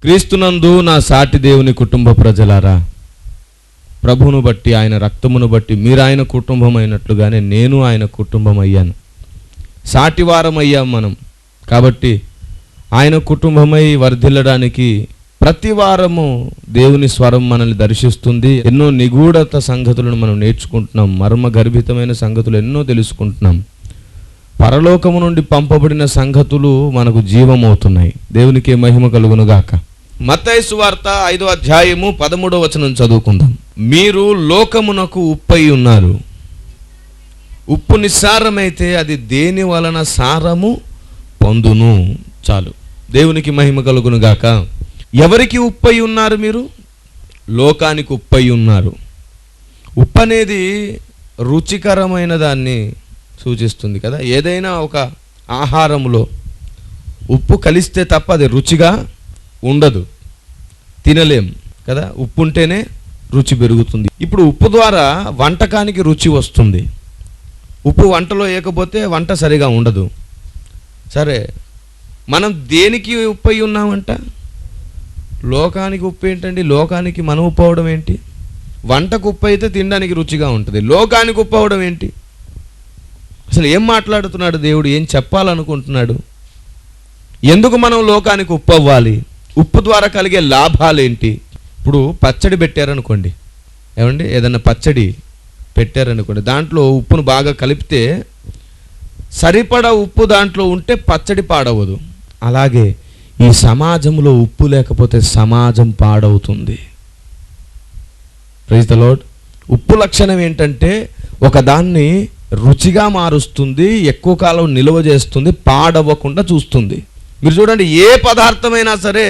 క్రీస్తునందు నా సాటి దేవుని కుటుంబ ప్రజలారా, ప్రభువును బట్టి ఆయన రక్తమును బట్టి మీరు ఆయన కుటుంబం అయినట్లుగానే నేను ఆయన కుటుంబం అయ్యాను. సాటివారం అయ్యాం మనం. కాబట్టి ఆయన కుటుంబమై వర్ధిల్లడానికి ప్రతి వారము దేవుని స్వరం మనల్ని దర్శిస్తుంది. ఎన్నో నిగూఢత సంగతులను మనం నేర్చుకుంటున్నాం. మర్మ గర్భితమైన సంగతులు ఎన్నో తెలుసుకుంటున్నాం. పరలోకము నుండి పంపబడిన సంగతులు మనకు జీవమవుతున్నాయి. దేవునికి మహిమ కలుగునుగాక. మత్తయి సువార్త 5వ అధ్యాయము 13వ వచనం చదువుకుందాం. మీరు లోకమునకు ఉప్పై ఉన్నారు. ఉప్పు నిస్సారమైతే అది దేని వలన సారము పొందును. చాలు. దేవునికి మహిమ కలుగునుగాక. ఎవరికి ఉప్పై ఉన్నారు? మీరు లోకానికి ఉప్పై ఉన్నారు. ఉప్పు అనేది రుచికరమైన దాన్ని సూచిస్తుంది కదా. ఏదైనా ఒక ఆహారంలో ఉప్పు కలిస్తే తప్ప అది రుచిగా ఉండదు, తినలేం కదా. ఉప్పు ఉంటేనే రుచి పెరుగుతుంది. ఇప్పుడు ఉప్పు ద్వారా వంటకానికి రుచి వస్తుంది. ఉప్పు వంటలో వేయకపోతే వంట సరిగా ఉండదు. సరే, మనం దేనికి ఉప్పు అయి ఉన్నామంట? లోకానికి ఉప్పు ఏంటండి? లోకానికి మనం ఉప్పు అవడం ఏంటి? వంటకు ఉప్పు అయితే తినడానికి రుచిగా ఉంటుంది. లోకానికి ఉప్పు అవడం ఏంటి? అసలు ఏం మాట్లాడుతున్నాడు దేవుడు? ఏం చెప్పాలనుకుంటున్నాడు? ఎందుకు మనం లోకానికి ఉప్పు అవ్వాలి? ఉప్పు ద్వారా కలిగే లాభాలేంటి? ఇప్పుడు పచ్చడి పెట్టారనుకోండి, ఏమండి, ఏదన్నా పచ్చడి పెట్టారనుకోండి, దాంట్లో ఉప్పును బాగా కలిపితే సరిపడా ఉప్పు దాంట్లో ఉంటే పచ్చడి పాడవదు. అలాగే ఈ సమాజంలో ఉప్పు లేకపోతే సమాజం పాడవుతుంది. Praise the Lord. ఉప్పు లక్షణం ఏంటంటే ఒకదాన్ని రుచిగా మారుస్తుంది, ఎక్కువ కాలం నిల్వ చేస్తుంది, పాడవ్వకుండా చూస్తుంది. మీరు చూడండి, ఏ పదార్థమైనా సరే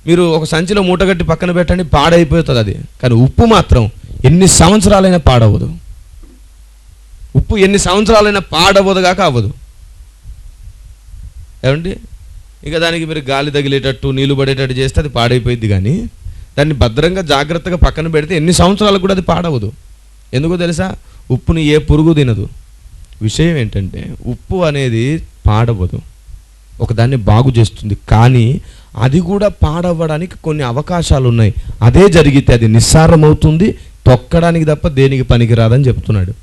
మీరు ఒక సంచిలో మూటగట్టి పక్కన పెట్టండి, పాడైపోతుంది అది. కానీ ఉప్పు మాత్రం ఎన్ని సంవత్సరాలైనా పాడవదు. ఉప్పు ఎన్ని సంవత్సరాలైనా పాడవదు కాక అవ్వదు. ఏమండి, ఇక దానికి మీరు గాలి తగిలేటట్టు నీళ్లు పడేటట్టు చేస్తే అది పాడైపోయింది. కానీ దాన్ని భద్రంగా జాగ్రత్తగా పక్కన పెడితే ఎన్ని సంవత్సరాలకు కూడా అది పాడవదు. ఎందుకో తెలుసా? ఉప్పుని ఏ పురుగు తినదు. విషయం ఏంటంటే ఉప్పు అనేది పాడవదు, ఒకదాన్ని బాగు చేస్తుంది. కానీ అది కూడా పాడవ్వడానికి కొన్ని అవకాశాలు ఉన్నాయి. అదే జరిగితే అది నిస్సారం అవుతుంది, తొక్కడానికి తప్ప దేనికి పనికిరాదని చెప్తున్నాడు.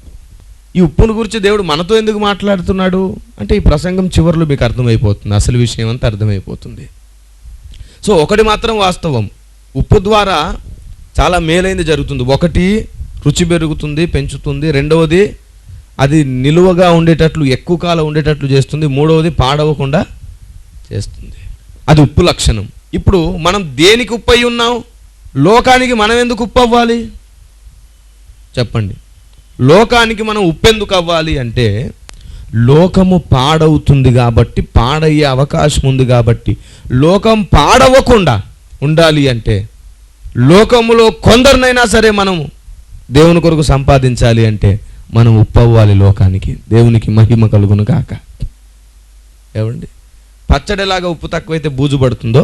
ఈ ఉప్పును గురించి దేవుడు మనతో ఎందుకు మాట్లాడుతున్నాడు అంటే ఈ ప్రసంగం చివరిలో మీకు అర్థమైపోతుంది, అసలు విషయం అంతా అర్థమైపోతుంది. సో ఒకటి మాత్రం వాస్తవం, ఉప్పు ద్వారా చాలా మేలైంది జరుగుతుంది. ఒకటి, రుచి పెరుగుతుంది, పెంచుతుంది. రెండవది, అది నిలువగా ఉండేటట్లు, ఎక్కువ కాలం ఉండేటట్లు చేస్తుంది. మూడవది, పాడవకుండా చేస్తుంది. అది ఉప్పు లక్షణం. ఇప్పుడు మనం దేనికి ఉప్పు అయి ఉన్నాం? లోకానికి మనం ఎందుకు ఉప్పు అవ్వాలి చెప్పండి? లోకానికి మనం ఉప్పు ఎందుకు అవ్వాలి అంటే లోకము పాడవుతుంది కాబట్టి, పాడయ్యే అవకాశం ఉంది కాబట్టి. లోకం పాడవకుండా ఉండాలి అంటే, లోకములో కొందరినైనా సరే మనము దేవుని కొరకు సంపాదించాలి అంటే మనం ఉప్పు అవ్వాలి లోకానికి. దేవునికి మహిమ కలుగును కాక. ఏమండి, పచ్చడిలాగా ఉప్పు తక్కువైతే బూజు పడుతుందో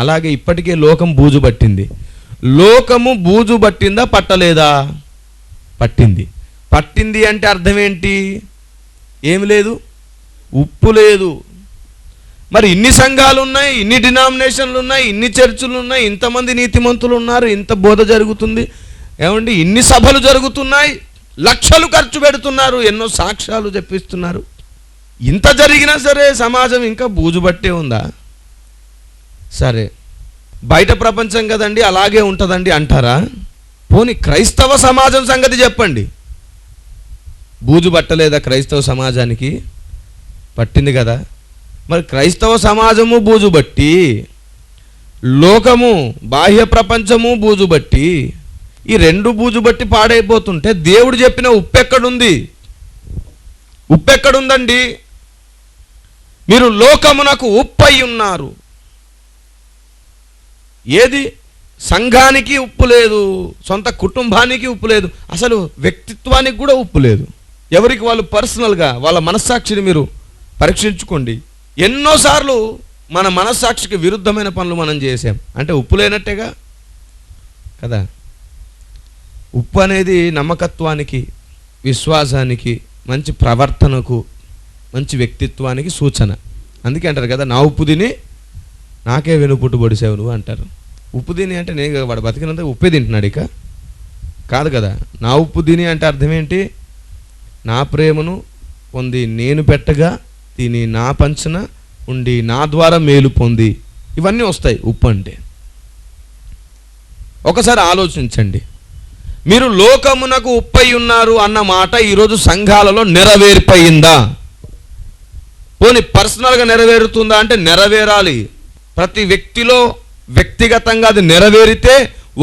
అలాగే ఇప్పటికే లోకం బూజు పట్టింది. లోకము బూజు పట్టిందా పట్టలేదా? పట్టింది. పట్టింది అంటే అర్థం ఏంటి? ఏమి లేదు, ఉప్పు లేదు. మరి ఇన్ని సంఘాలు ఉన్నాయి, ఇన్ని డినామినేషన్లు ఉన్నాయి, ఇన్ని చర్చిలు ఉన్నాయి, ఇంతమంది నీతిమంతులు ఉన్నారు, ఇంత బోధ జరుగుతుంది, ఏమండి, ఇన్ని సభలు జరుగుతున్నాయి, లక్షలు ఖర్చు పెడుతున్నారు, ఎన్నో సాక్ష్యాలు చెప్పిస్తున్నారు. ఇంత జరిగినా సరే సమాజం ఇంకా బూజు పట్టే ఉందా? సరే, బయట ప్రపంచం కదండి అలాగే ఉంటుందండి అంటారా? పోనీ క్రైస్తవ సమాజం సంగతి చెప్పండి. బూజు పట్టలేదా క్రైస్తవ సమాజానికి? పట్టింది కదా. మరి క్రైస్తవ సమాజము బూజు బట్టి లోకము, బాహ్య ప్రపంచము బూజు బట్టి, ఈ రెండు బూజు బట్టి పాడైపోతుంటే దేవుడు చెప్పిన ఉప్పు ఎక్కడుంది? ఉప్పు ఎక్కడుందండి? మీరు లోకమునకు ఉప్పు అయి ఉన్నారు. ఏది? సంఘానికి ఉప్పు లేదు, సొంత కుటుంబానికి ఉప్పు లేదు, అసలు వ్యక్తిత్వానికి కూడా ఉప్పు లేదు. ఎవరికి వాళ్ళు పర్సనల్గా వాళ్ళ మనస్సాక్షిని మీరు పరీక్షించుకోండి. ఎన్నోసార్లు మన మనస్సాక్షికి విరుద్ధమైన పనులు మనం చేసాం అంటే ఉప్పు లేనట్టేగా కదా. ఉప్పు అనేది నమ్మకత్వానికి, విశ్వాసానికి, మంచి ప్రవర్తనకు, మంచి వ్యక్తిత్వానికి సూచన. అందుకే అంటారు కదా, నా ఉప్పు తిని నాకే వెనుపుట్టు పొడిసావు నువ్వు అంటారు. ఉప్పు తిని అంటే నేను వాడు బతికినంత ఉప్పే తింటున్నాడు ఇక కాదు కదా. నా ఉప్పు తిని అంటే అర్థం ఏంటి? నా ప్రేమను పొంది నేను పెట్టగా తిని నా పంచన ఉండి నా ద్వారా మేలు పొంది, ఇవన్నీ వస్తాయి ఉప్పు అంటే. ఒకసారి ఆలోచించండి, మీరు లోకమునకు ఉప్పై ఉన్నారు అన్న మాట ఈరోజు సంఘాలలో నెరవేరిపోయిందా? పోనీ పర్సనల్గా నెరవేరుతుందా అంటే నెరవేరాలి. ప్రతి వ్యక్తిలో వ్యక్తిగతంగా అది నెరవేరితే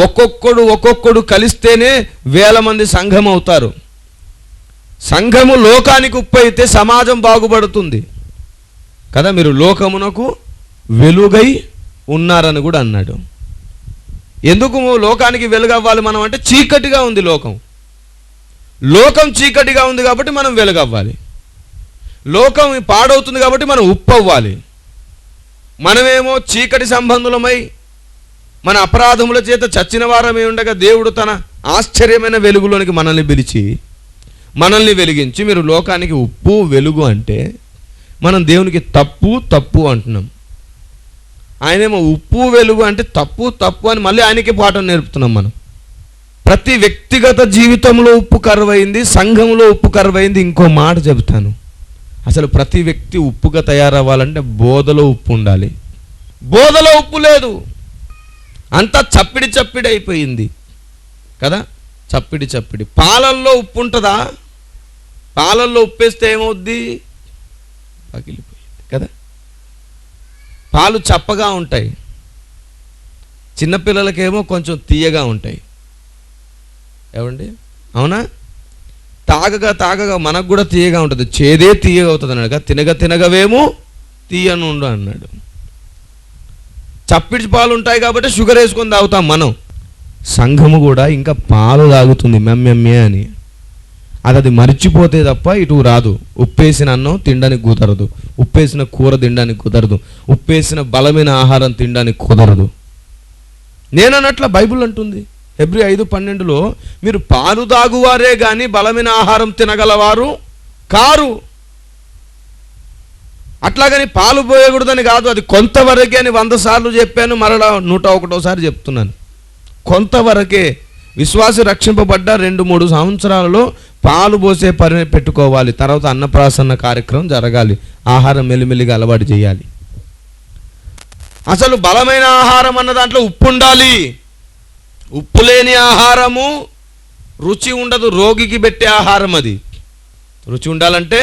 ఒక్కొక్కడు కలిస్తేనే వేల మంది సంఘం అవుతారు. సంఘము లోకానికి ఉప్పు అయితే సమాజం బాగుపడుతుంది కదా. మీరు లోకమునకు వెలుగై ఉన్నారని కూడా అన్నాడు. ఎందుకు లోకానికి వెలుగవ్వాలి మనం అంటే చీకటిగా ఉంది లోకం. లోకం చీకటిగా ఉంది కాబట్టి మనం వెలుగవ్వాలి. లోకం పాడవుతుంది కాబట్టి మనం ఉప్పు అవ్వాలి. మనమేమో చీకటి సంబంధులమై మన అపరాధముల చేత చచ్చిన వారమే ఉండగా దేవుడు తన ఆశ్చర్యమైన వెలుగులోనికి మనల్ని పిలిచి మనల్ని వెలిగించి మీరు లోకానికి ఉప్పు వెలుగు అంటే మనం దేవునికి తప్పు అంటున్నాం. ఆయనేమో ఉప్పు వెలుగు అంటే తప్పు అని మళ్ళీ ఆయనకి పాఠం నేర్పుతున్నాం మనం. ప్రతి వ్యక్తిగత జీవితంలో ఉప్పు కరువైంది, సంఘంలో ఉప్పు కరువైంది. ఇంకో మాట చెబుతాను, అసలు ప్రతి వ్యక్తి ఉప్పుగా తయారవ్వాలంటే బోధలో ఉప్పు ఉండాలి. బోధలో ఉప్పు లేదు, అంతా చప్పిడి అయిపోయింది కదా. చప్పిడి. పాలల్లో ఉప్పు ఉంటుందా? పాలల్లో ఉప్పేస్తే ఏమవుద్ది? పగిలిపోయింది కదా. పాలు చప్పగా ఉంటాయి, చిన్నపిల్లలకేమో కొంచెం తీయగా ఉంటాయి. ఏమండి అవునా? తాగగా మనకు కూడా తీయగా ఉంటుంది, చేదే తీయగా అవుతుంది అన్నాడు. తినగవేమో తీయనుండు అన్నాడు. చప్పిడి పాలు ఉంటాయి కాబట్టి షుగర్ వేసుకొని తాగుతాం మనం. సంఘము కూడా ఇంకా పాలు తాగుతుంది మెమ్మెమ్మే అని. అది మర్చిపోతే తప్ప ఇటు రాదు. ఉప్పేసిన అన్నం తినడానికి కుదరదు, ఉప్పేసిన కూర తినడానికి కుదరదు, ఉప్పేసిన బలమైన ఆహారం తినడానికి కుదరదు. నేనన్నట్ల బైబిల్ అంటుంది హెబ్రీ 5:12 మీరు పాలు తాగువారే కానీ బలమైన ఆహారం తినగలవారు కారు. అట్లాగని పాలు పోయకూడదని కాదు, అది కొంతవరకే అని 100 సార్లు చెప్పాను, మరలా 101 చెప్తున్నాను. కొంతవరకే. విశ్వాసి రక్షింపబడ్డ 2-3 సంవత్సరాలలో పాలు పోసే పని పెట్టుకోవాలి. తర్వాత అన్నప్రాసన్న కార్యక్రమం జరగాలి, ఆహారం మెల్లిమెల్లిగా అలవాటు చేయాలి. అసలు బలమైన ఆహారం అన్న దాంట్లో ఉప్పు ఉండాలి. ఉప్పు లేని ఆహారము రుచి ఉండదు. రోగికి పెట్టే ఆహారం అది. రుచి ఉండాలంటే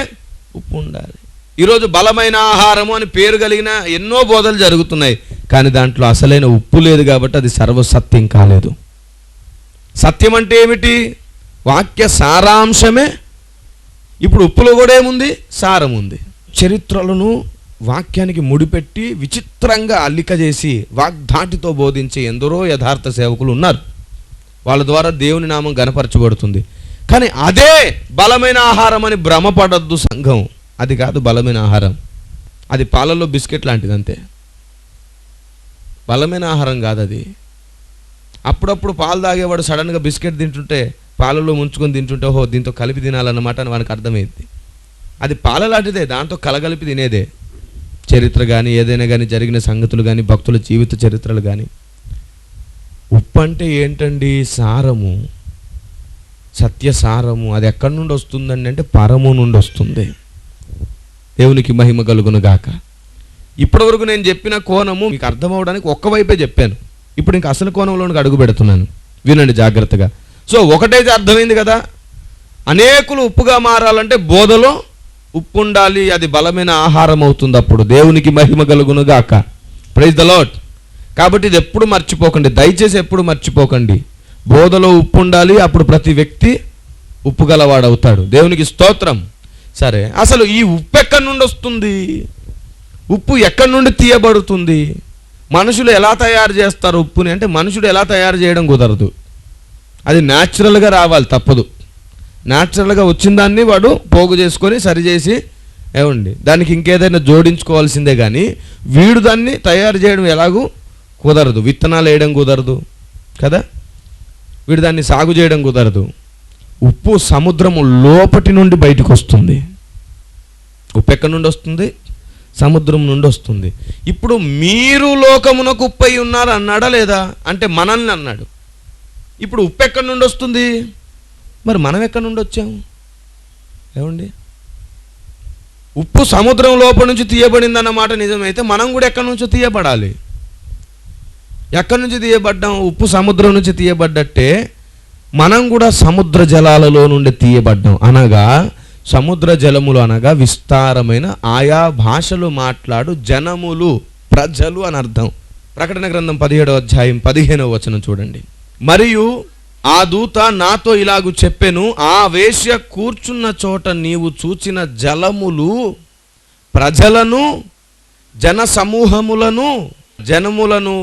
ఉప్పు ఉండాలి. ఈరోజు బలమైన ఆహారము అని పేరు కలిగిన ఎన్నో బోధలు జరుగుతున్నాయి, కానీ దాంట్లో అసలైన ఉప్పు లేదు కాబట్టి అది సర్వసత్యం కాలేదు. సత్యం అంటే ఏమిటి? వాక్య సారాంశమే. ఇప్పుడు ఉప్పులో కూడా ఏముంది? సారం ఉంది. చరిత్రలను వాక్యానికి ముడిపెట్టి విచిత్రంగా అల్లిక చేసి వాగ్ధాటితో బోధించే ఎందరో యథార్థ సేవకులు ఉన్నారు. వాళ్ళ ద్వారా దేవుని నామం గణపరచబడుతుంది. కానీ అదే బలమైన ఆహారం అని భ్రమపడద్దు సంఘం. అది కాదు బలమైన ఆహారం, అది పాలల్లో బిస్కెట్ లాంటిది అంతే. బలమైన ఆహారం కాదు అది. అప్పుడప్పుడు పాలు తాగేవాడు సడన్గా బిస్కెట్ తింటుంటే, పాలలో ముంచుకొని తింటుంటే ఓహో దీంతో కలిపి తినాలన్నమాట అని వానికి అర్థమైంది. అది పాల లాంటిదే, దాంతో కలగలిపి తినేదే. చరిత్ర కానీ ఏదైనా కానీ జరిగిన సంగతులు కానీ భక్తుల జీవిత చరిత్రలు కానీ. ఉప్పు అంటే ఏంటండి? సారము, సత్యసారము. అది ఎక్కడి నుండి వస్తుందండి అంటే పరము నుండి వస్తుంది. దేవునికి మహిమ కలుగును గాక. ఇప్పటివరకు నేను చెప్పిన కోణము మీకు అర్థమవడానికి ఒక్కవైపే చెప్పాను. ఇప్పుడు ఇంకా అసలు కోణంలోనికి అడుగు పెడుతున్నాను, వినండి జాగ్రత్తగా. సో ఒకటైతే అర్థమైంది కదా, అనేకులు ఉప్పుగా మారాలంటే బోధలో ఉప్పు ఉండాలి, అది బలమైన ఆహారం అవుతుంది. అప్పుడు దేవునికి మహిమ కలుగును గాక. Praise the Lord. కాబట్టి ఇది ఎప్పుడు మర్చిపోకండి, దయచేసి ఎప్పుడు మర్చిపోకండి. బోధలో ఉప్పు ఉండాలి, అప్పుడు ప్రతి వ్యక్తి ఉప్పు గలవాడవుతాడు. దేవునికి స్తోత్రం. సరే, అసలు ఈ ఉప్పు ఎక్కడి నుండి వస్తుంది? ఉప్పు ఎక్కడి నుండి తీయబడుతుంది? మనుషులు ఎలా తయారు చేస్తారు ఉప్పుని అంటే మనుషుడు ఎలా తయారు చేయడం కుదరదు. అది న్యాచురల్గా రావాలి, తప్పదు. న్యాచురల్గా వచ్చిన దాన్ని వాడు పోగు చేసుకొని సరిచేసి దానికి ఇంకేదైనా జోడించుకోవాల్సిందే. కానీ వీడు దాన్ని తయారు చేయడం ఎలాగూ కుదరదు. విత్తనాలు వేయడం కుదరదు కదా, వీడు దాన్ని సాగు చేయడం కుదరదు. ఉప్పు సముద్రము లోపటి నుండి బయటకు వస్తుంది. ఉప్పు ఎక్కడి నుండి వస్తుంది? సముద్రం నుండి వస్తుంది. ఇప్పుడు మీరు లోకమునకు ఉప్పై ఉన్నారు అన్నాడా లేదా అంటే మనల్ని అన్నాడు. ఇప్పుడు ఉప్పు ఎక్కడి నుండి వస్తుంది? మరి మనం ఎక్కడి నుండి వచ్చాము? ఉప్పు సముద్రం లోపల నుంచి తీయబడింది అన్నమాట నిజమైతే మనం కూడా ఎక్కడి నుంచో తీయబడాలి. ఎక్కడి నుంచి తీయబడ్డాం? ఉప్పు సముద్రం నుంచి తీయబడ్డట్టే మనం కూడా సముద్ర జలాలలో నుండి తీయబడ్డాం. అనగా సముద్ర జలములు అనగా విస్తారమైన ఆయా భాషలు మాట్లాడు జనములు, ప్రజలు అని అర్థం. ప్రకటన గ్రంథం 17వ అధ్యాయం 15వ వచనం చూడండి. మరియు ఆ దూత నాతో ఇలాగు చెప్పెను, ఆ వేశ్య కూర్చున్న చోట నీవు చూచిన జలములు ప్రజలను, జన సమూహములను, జనములను,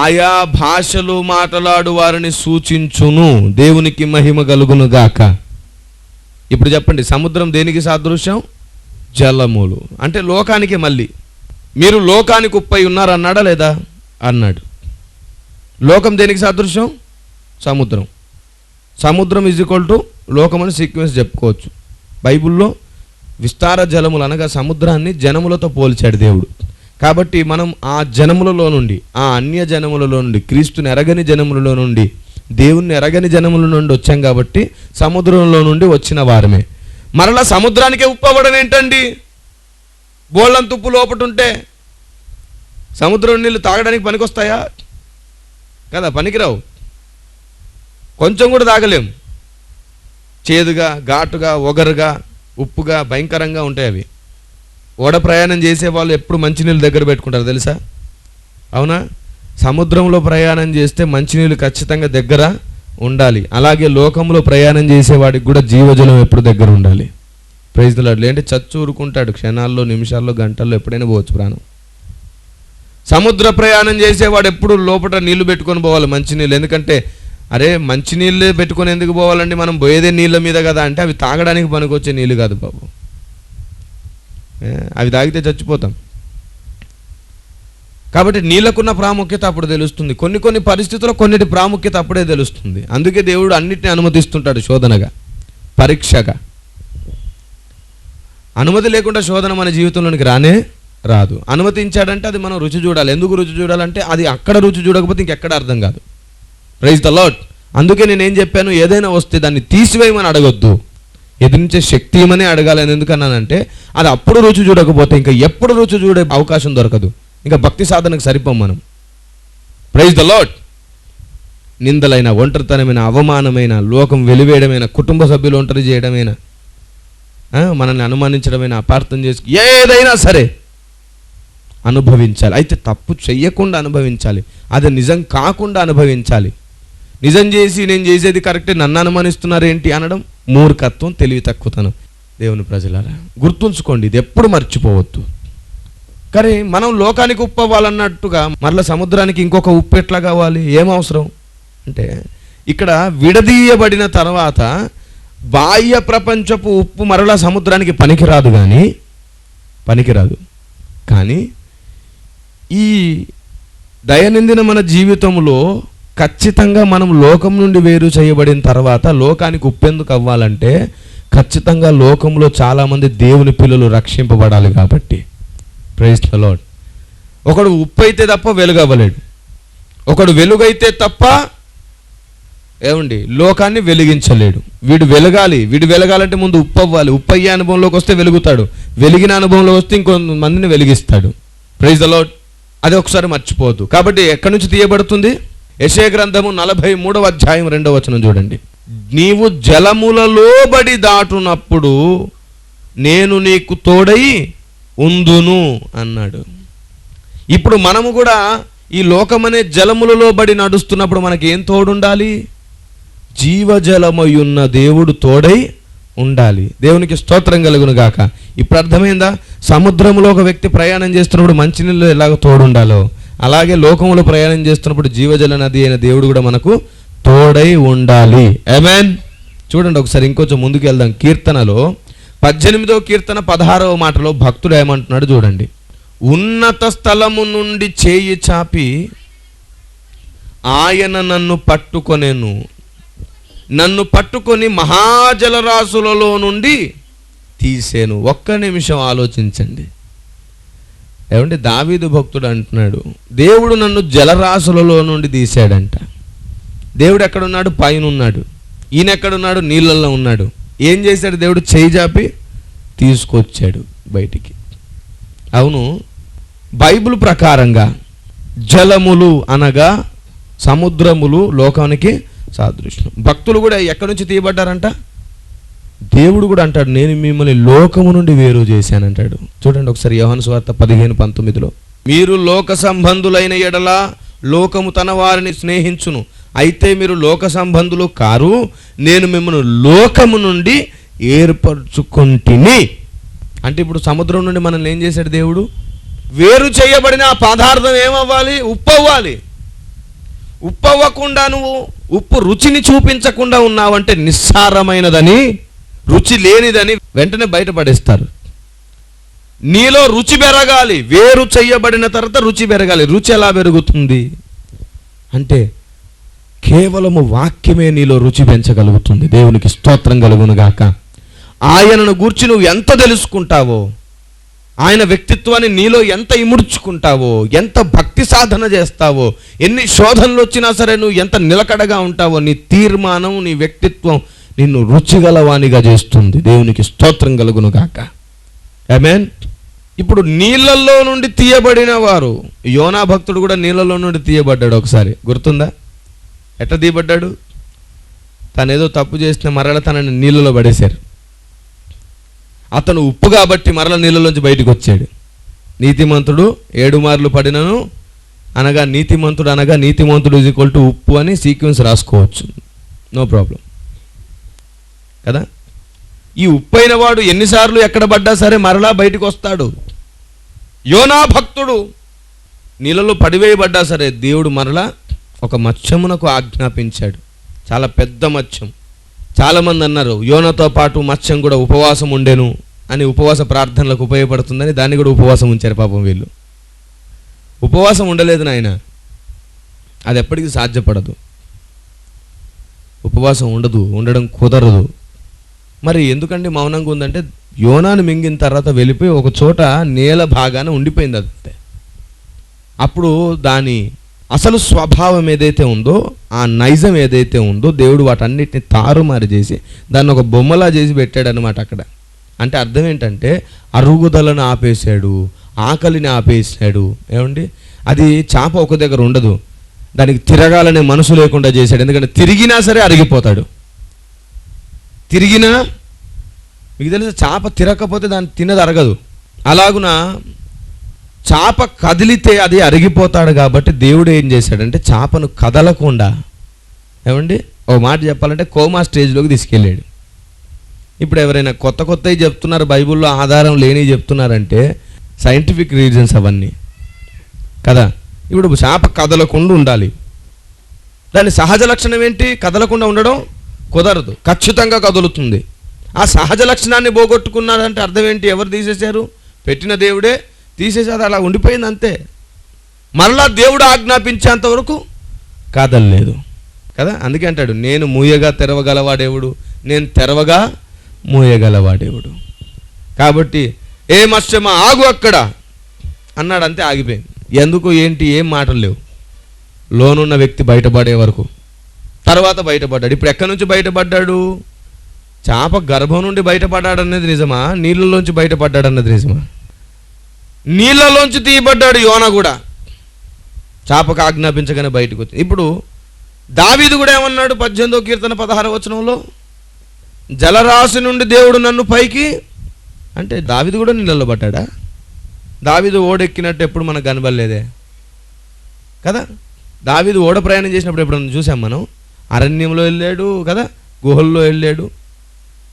ఆయా భాషలు మాట్లాడు వారిని సూచించును. దేవునికి మహిమ కలుగును గాక. ఇప్పుడు చెప్పండి, సముద్రం దేనికి సాదృశ్యం? జలములు అంటే లోకానికి. మళ్ళీ మీరు లోకానికి ఉప్పై ఉన్నారు అన్నాడా లేదా? అన్నాడు. లోకం దేనికి సాదృశ్యం? సముద్రం. సముద్రం = లోకం అని సీక్వెన్స్ చెప్పుకోవచ్చు. బైబిల్లో విస్తార జలములు అనగా సముద్రాన్ని జనములతో పోల్చాడు దేవుడు. కాబట్టి మనం ఆ జనములలో నుండి, ఆ అన్య జనములలో నుండి, క్రీస్తుని ఎరగని జనములలో నుండి, దేవుణ్ణి ఎరగని జనముల నుండి వచ్చాం. కాబట్టి సముద్రంలో నుండి వచ్చిన వారమే. మరలా సముద్రానికే ఉప్పు అవ్వడం ఏంటండి? బోళ్ళంత ఉప్పు లోపట ఉంటే సముద్రం నీళ్ళు తాగడానికి పనికొస్తాయా? కదా, పనికిరావు. కొంచెం కూడా తాగలేం. చేదుగా, ఘాటుగా, ఒగరుగా, ఉప్పుగా, భయంకరంగా ఉంటాయి అవి. ఓడ ప్రయాణం చేసే వాళ్ళు ఎప్పుడు మంచినీళ్ళు దగ్గర పెట్టుకుంటారు తెలుసా? అవునా? సముద్రంలో ప్రయాణం చేస్తే మంచినీళ్ళు ఖచ్చితంగా దగ్గర ఉండాలి. అలాగే లోకంలో ప్రయాణం చేసేవాడికి కూడా జీవజలం ఎప్పుడు దగ్గర ఉండాలి. Praise the Lord. లేదంటే చచ్చు ఊరుకుంటాడు. క్షణాల్లో, నిమిషాల్లో, గంటల్లో ఎప్పుడైనా పోవచ్చు ప్రాణం. సముద్ర ప్రయాణం చేసేవాడు ఎప్పుడు లోపల నీళ్లు పెట్టుకొని పోవాలి, మంచినీళ్ళు. ఎందుకంటే అరే మంచినీళ్ళు పెట్టుకొని ఎందుకు పోవాలండి, మనం పోయేదే నీళ్ళ మీద కదా అంటే అవి తాగడానికి పనికొచ్చే నీళ్ళు కాదు బాబు. అవి తాగితే చచ్చిపోతాం. కాబట్టి నీళ్ళకున్న ప్రాముఖ్యత అప్పుడు తెలుస్తుంది. కొన్ని పరిస్థితుల్లో కొన్నిటి ప్రాముఖ్యత అప్పుడే తెలుస్తుంది. అందుకే దేవుడు అన్నిటిని అనుమతిస్తుంటాడు శోధనగా, పరీక్షగా. అనుమతి లేకుండా శోధన మన జీవితంలోనికి రానే రాదు. అనుమతించాడంటే అది మనం రుచి చూడాలి. ఎందుకు రుచి చూడాలంటే అది అక్కడ రుచి చూడకపోతే ఇంకెక్కడ అర్థం కాదు. Praise the Lord. అందుకే నేనేం చెప్పాను, ఏదైనా వస్తే దాన్ని తీసివేయమని అడగొద్దు, ఎదిరించే శక్తి ఏమని అడగాలి. ఎందుకన్నానంటే అది అప్పుడు రుచి చూడకపోతే ఇంకా ఎప్పుడు రుచి చూడే అవకాశం దొరకదు. ఇంకా భక్తి సాధనకు సరిపోం మనం. Praise the lord. నిందలైన, ఒంటరితనమైన, అవమానమైన, లోకం వెలివేయడమైన, కుటుంబ సభ్యులు ఒంటరి చేయడమైన, మనల్ని అనుమానించడమైన, అపార్థం చేసి ఏదైనా సరే అనుభవించాలి. అయితే తప్పు చెయ్యకుండా అనుభవించాలి, అది నిజం కాకుండా అనుభవించాలి. నిజం చేసి నేను చేసేది కరెక్టే, నన్ను అనుమానిస్తున్నారు ఏంటి అనడం మూర్ఖత్వం, తెలివి తక్కువతనం. దేవుని ప్రజలారా గుర్తుంచుకోండి, ఇది ఎప్పుడు మర్చిపోవద్దు. కానీ మనం లోకానికి ఉప్పు అవ్వాలన్నట్టుగా మరలా సముద్రానికి ఇంకొక ఉప్పు ఎట్లా కావాలి? ఏం అవసరం అంటే ఇక్కడ విడదీయబడిన తర్వాత బాహ్య ప్రపంచపు ఉప్పు మరలా సముద్రానికి పనికిరాదు. కానీ ఈ దైనందిన మన జీవితంలో ఖచ్చితంగా మనం లోకం నుండి వేరు చేయబడిన తర్వాత లోకానికి ఉప్పెందుకు అవ్వాలంటే ఖచ్చితంగా లోకంలో చాలామంది దేవుని పిల్లలు రక్షింపబడాలి కాబట్టి. Praise the Lord. ఒకడు ఉప్పు అయితే తప్ప వెలుగు అవ్వలేడు. ఒకడు వెలుగైతే తప్ప లోకాన్ని వెలిగించలేడు. వీడు వెలగాలంటే ముందు ఉప్పు అవ్వాలి. ఉప్పు అయ్యే అనుభవంలోకి వస్తే వెలుగుతాడు. వెలిగిన అనుభవంలో వస్తే ఇంకొంతమందిని వెలిగిస్తాడు. Praise the lord. అది ఒకసారి మర్చిపోవద్దు. కాబట్టి ఎక్కడి నుంచి తీయబడుతుంది? యెషయా గ్రంథము 43వ అధ్యాయం 2వ వచనం చూడండి. నీవు జలములలో బడి దాటునప్పుడు నేను నీకు తోడై ఉందును అన్నాడు. ఇప్పుడు మనము కూడా ఈ లోకమనే జలములలో బడి నడుస్తున్నప్పుడు మనకి ఏం తోడుండాలి? జీవజలమయున్న దేవుడు తోడై ఉండాలి. దేవునికి స్తోత్రం కలుగును గాక. ఇప్పుడు అర్థమైందా? సముద్రంలో ఒక వ్యక్తి ప్రయాణం చేస్తున్నప్పుడు మంచినీళ్ళు ఎలాగ తోడుండాలో, అలాగే లోకంలో ప్రయాణం చేస్తున్నప్పుడు జీవజల నది అయిన దేవుడు కూడా మనకు తోడై ఉండాలి. ఆమేన్. చూడండి ఒకసారి ఇంకొంచెం ముందుకు వెళ్దాం. కీర్తనలో 18వ కీర్తన 16వ మాటలో భక్తుడు ఏమంటున్నాడు చూడండి. ఉన్నత స్థలము నుండి చేయి చాపి ఆయన నన్ను పట్టుకొనెను, నన్ను పట్టుకొని మహాజలరాశులలో నుండి తీసేను. ఒక్క నిమిషం ఆలోచించండి. ఏమంటే దావీదు భక్తుడు అంటున్నాడు, దేవుడు నన్ను జలరాశులలో నుండి తీశాడంట. దేవుడు ఎక్కడున్నాడు? పైన ఉన్నాడు. ఈయన ఎక్కడున్నాడు? నీళ్ళల్లో ఉన్నాడు. ఏం చేశాడు దేవుడు? చేయి చాపి తీసుకొచ్చాడు బయటికి. అవును, బైబిల్ ప్రకారంగా జలములు అనగా సముద్రములు లోకానికి సాదృశ్యం. భక్తులు కూడా ఎక్కడి నుంచి తీయబడ్డారంట? దేవుడు కూడా అంటాడు, నేను మిమ్మల్ని లోకము నుండి వేరు చేశానంటాడు. చూడండి ఒకసారి యోహాను సువార్త 15:19లో, మీరు లోక సంబంధులైన ఎడల లోకము తన వారిని స్నేహించును, అయితే మీరు లోక సంబంధులు కారు, నేను మిమ్మల్ని లోకము నుండి ఏర్పరచుకొంటిని. అంటే ఇప్పుడు సముద్రం నుండి మనల్ని ఏం చేశాడు దేవుడు? వేరు చేయబడిన ఆ పదార్థం ఏమవ్వాలి? ఉప్పు అవ్వాలి. ఉప్పు అవ్వకుండా నువ్వు ఉప్పు రుచిని చూపించకుండా ఉన్నావంటే నిస్సారమైనదని, రుచి లేనిదని వెంటనే బయటపడేస్తారు. నీలో రుచి పెరగాలి. వేరు చేయబడిన తర్వాత రుచి పెరగాలి. రుచి ఎలా పెరుగుతుంది అంటే కేవలము వాక్యమే నీలో రుచి పెంచగలుగుతుంది. దేవునికి స్తోత్రం కలుగును గాక. ఆయనను గూర్చి నువ్వు ఎంత తెలుసుకుంటావో, ఆయన వ్యక్తిత్వాన్ని నీలో ఎంత ఇముడ్చుకుంటావో, ఎంత భక్తి సాధన చేస్తావో, ఎన్ని శోధనలు వచ్చినా సరే నువ్వు ఎంత నిలకడగా ఉంటావో, నీ తీర్మానం, నీ వ్యక్తిత్వం నిన్ను రుచిగలవానిగా చేస్తుంది. దేవునికి స్తోత్రం కలుగును గాక. ఆమేన్. ఇప్పుడు నీళ్ళల్లో నుండి తీయబడిన వారు, యోనా భక్తుడు కూడా నీళ్ళలో నుండి తీయబడ్డాడు. ఒకసారి గుర్తుందా? ఎట్లా తీయబడ్డాడు? తనేదో తప్పు చేసిన మరల తనని నీళ్ళలో పడేశారు. అతను ఉప్పు కాబట్టి మరల నీళ్ళలోంచి బయటకు వచ్చాడు. నీతిమంతుడు 7 మార్లు పడినను అనగా నీతిమంతుడు = ఉప్పు అని సీక్వెన్స్ రాసుకోవచ్చు, నో ప్రాబ్లం కదా. ఈ ఉప్పు అయిన వాడు ఎన్నిసార్లు ఎక్కడ పడ్డా సరే మరలా బయటకు వస్తాడు. యోనా భక్తుడు నీళ్ళలో పడివేయబడ్డా సరే దేవుడు మరలా ఒక మత్స్యమునకు ఆజ్ఞాపించాడు. చాలా పెద్ద మత్స్యం. చాలామంది అన్నారు యోనాతో పాటు మత్స్యం కూడా ఉపవాసం ఉండేను అని, ఉపవాస ప్రార్థనలకు ఉపయోగపడుతుందని దాన్ని కూడా ఉపవాసం ఉంచారు. పాపం వీళ్ళు ఉపవాసం ఉండలేదు నాయన, అది ఎప్పటికీ సాధ్యపడదు. ఉపవాసం ఉండడం కుదరదు. మరి ఎందుకంటే మౌనంగా ఉందంటే యోనాను మింగిన తర్వాత వెళ్ళిపోయి ఒక చోట నేల భాగాన ఉండిపోయింది. అదంతే. అప్పుడు దాని అసలు స్వభావం ఏదైతే ఉందో, ఆ నైజం ఏదైతే ఉందో, దేవుడు వాటన్నిటిని తారుమారు చేసి దాన్ని ఒక బొమ్మలా చేసి పెట్టాడు అనమాట అక్కడ. అంటే అర్థం ఏంటంటే అరుగుదలను ఆపేశాడు, ఆకలిని ఆపేసాడు. ఏమండి, అది చేప ఒక దగ్గర ఉండదు, దానికి తిరగాలనే మనసు లేకుండా చేశాడు. ఎందుకంటే తిరిగినా సరే అరిగిపోతాడు. తిరిగినా మీకు తెలుసు, చేప తిరగకపోతే దాన్ని తిన్నది అరగదు. అలాగున చేప కదిలితే అది అరిగిపోతాడు. కాబట్టి దేవుడు ఏం చేశాడంటే చేపను కదలకుండా, ఏమండి ఓ మాట చెప్పాలంటే కోమా స్టేజ్లోకి తీసుకెళ్ళాడు. ఇప్పుడు ఎవరైనా కొత్తవి చెప్తున్నారు, బైబిల్లో ఆధారం లేని చెప్తున్నారంటే సైంటిఫిక్ రీజన్స్ అవన్నీ కదా. ఇప్పుడు చేప కదలకుండా ఉండాలి. దాని సహజ లక్షణం ఏంటి? కదలకుండా ఉండడం కుదరదు, ఖచ్చితంగా కదులుతుంది. ఆ సహజ లక్షణాన్ని పోగొట్టుకున్నారంటే అర్థం ఏంటి? ఎవరు తీసేశారు? పెట్టిన దేవుడే తీసేసారు. అలా ఉండిపోయింది అంతే. మరలా దేవుడు ఆజ్ఞాపించేంత వరకు కదలలేదు కదా. అందుకే అంటాడు, నేను మూయగా తెరవగలవాడేవుడు, నేను తెరవగా మూయగలవాడేవుడు. కాబట్టి ఏ మత్స్యమా ఆగు అక్కడ అన్నాడు, అంతే, ఆగిపోయింది. ఎందుకు ఏంటి ఏం మాటలు లేవు. లోనున్న వ్యక్తి బయటపడే వరకు, తర్వాత బయటపడ్డాడు. ఇప్పుడు ఎక్కడి నుంచి బయటపడ్డాడు? చేప గర్భం నుండి బయటపడ్డాడన్నది నిజమా? నీళ్ళలోంచి బయటపడ్డాడన్నది నిజమా? నీళ్ళలోంచి తీయబడ్డాడు యోనా కూడా, చేపకు ఆజ్ఞాపించగానే బయటకు వచ్చి. ఇప్పుడు దావీదు కూడా ఏమన్నాడు 18వ కీర్తన 16వ వచనంలో, జలరాశి నుండి దేవుడు నన్ను పైకి, అంటే దావీదు కూడా నీళ్ళలో పడ్డాడా? దావీదు ఓడెక్కినట్టు ఎప్పుడు మనకు కనబడలేదే కదా. దావీదు ఓడ ప్రయాణం చేసినప్పుడు ఎప్పుడన్నా చూసాం మనం. అరణ్యంలో వెళ్ళాడు కదా, గుహల్లో వెళ్ళాడు.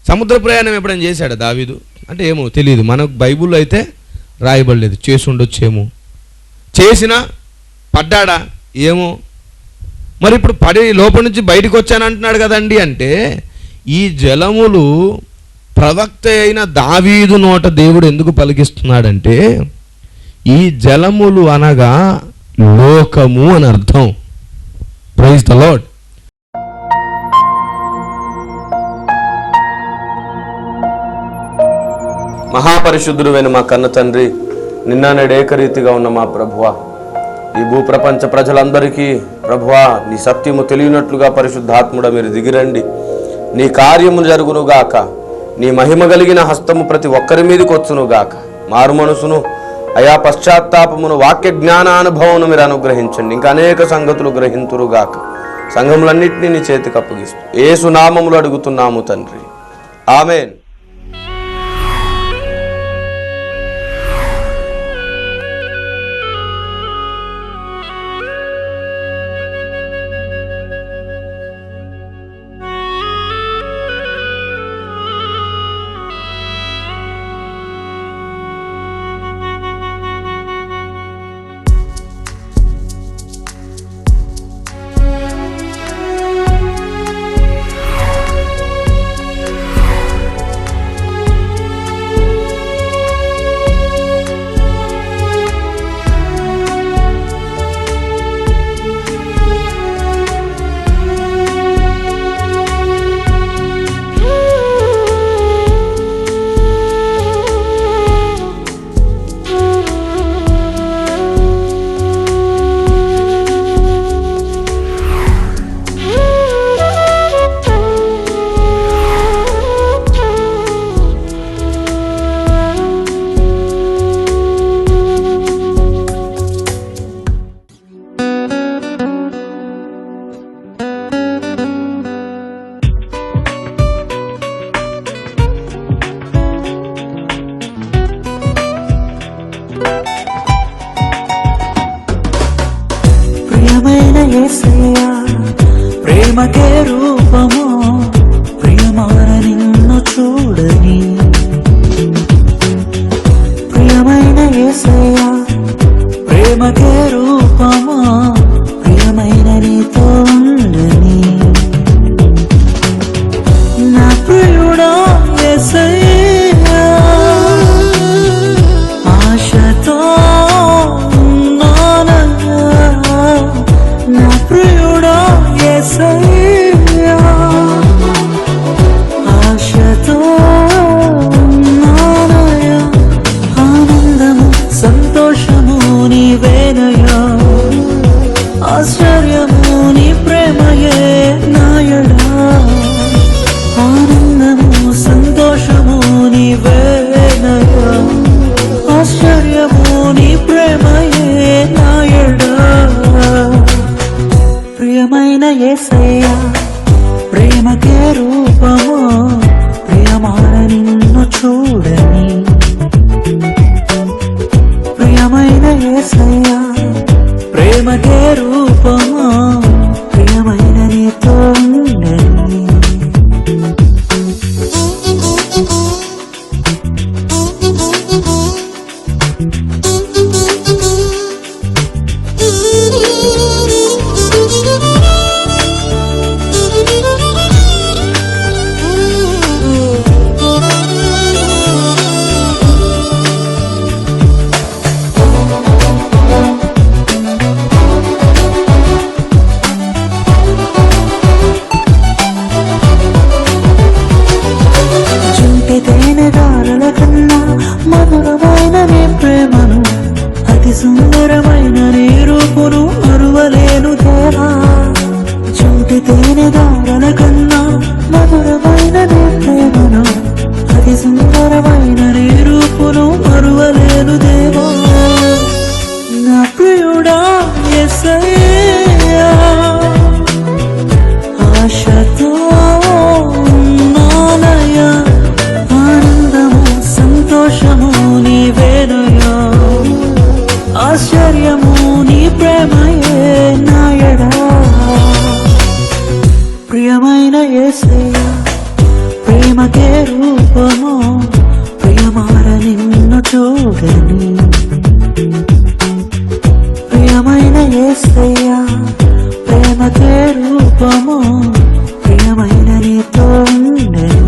సముద్ర ప్రయాణం ఎప్పుడైనా చేశాడు దావీదు అంటే ఏమో తెలియదు, మనకు బైబుల్లో అయితే రాయబడలేదు. చేసి ఉండొచ్చేమో, చేసినా పడ్డాడా ఏమో. మరి ఇప్పుడు పడి లోపల నుంచి బయటకు వచ్చానంటున్నాడు కదండి. అంటే ఈ జలములు ప్రవక్త అయిన దావీదు నోట దేవుడు ఎందుకు పలికిస్తున్నాడంటే, ఈ జలములు అనగా లోకము అని అర్థం. Praise the lord. మహాపరిశుద్ధుడైన మా కన్న తండ్రి, నిన్న నేడు ఏకరీతిగా ఉన్న మా ప్రభువా, ఈ భూప్రపంచ ప్రజలందరికీ ప్రభువా నీ సత్యము తెలియనట్లుగా పరిశుద్ధాత్ముడ మీరు దిగిరండి. నీ కార్యము జరుగునుగాక, నీ మహిమ కలిగిన హస్తము ప్రతి ఒక్కరి మీదకి వచ్చునుగాక. మారు మనసును అయా పశ్చాత్తాపమును వాక్య జ్ఞానానుభవమును మీరు అనుగ్రహించండి. ఇంకా అనేక సంగతులు గ్రహింతురుగాక. సంఘములన్నింటినీ నీ చేతికి అప్పగిస్తూ యేసు నామములో అడుగుతున్నాము తండ్రి, ఆమేన్. ప్రేమకే రూపము ప్రియమైన నిన్ను చూడని, ప్రియమైన యేసయ్యా ప్రేమకే రూపము ప్రియమైన నీతో ఉండని. నా ప్రియుడా యేసయ్యా ఆశతో నా ప్రియుడా యేసయ్యా ఆశతో ఉన్నానయ్యా. ఆనందము సంతోషము నీవేనయ్యా, ఆశ్చర్యము నీ ప్రేమయే నాయడా. ఆనందము సంతోషము నీవేనయ్యా, ఆశ్చర్యము నీ ప్రేమయే నాయడా. ప్రియమైన యేసయ్యా ప్రేమకే రూపము ప్రియమైన నిన్ను చూడని, ప్రియమైన యేసయ్యా ప్రేమకే రూపము ప్రియమైన నీతో ఉండని. యేసయ్యా ప్రేమకే రూపము ప్రియమార నిన్ను చూడని ప్రియమైన యేసయ్యా ప్రేమకే రూపము ప్రియమైన నీతో ఉండని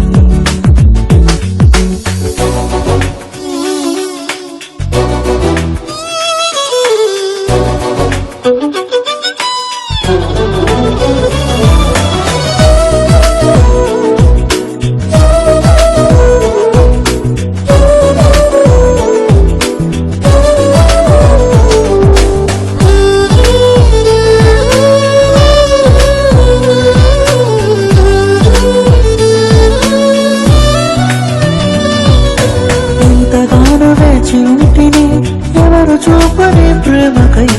వేచి ఉంటిని ఎవరు చూపని ప్రేమకై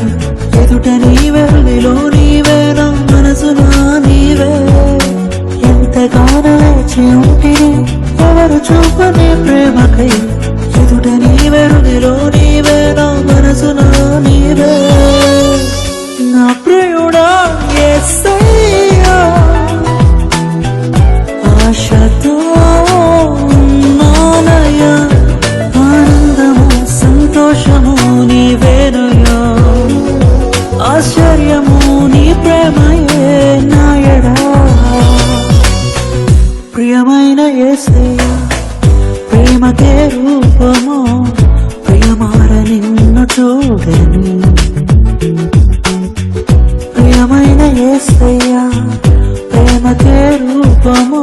ఎదుట నీవెల్లిలో నీవే నా మనసునా నీవే ఎంతగానో వేచి ఉంటిని ఎవరు చూపని ప్రేమకై ఎదుట నీవెల్లిలో నీవే నా మనసునా నీవే నా ప్రియుడా యేసయ్యా ఆశతో నానయ్యా సంతోషము నీవేనయ్యా ఆశ్చర్యము నీ ప్రేమయే నాయడా ప్రియమైన యేసయ్యా ప్రేమకే రూపము ప్రియమార నిన్ను చూడని ప్రియమైన యేసయ్యా ప్రేమకే రూపము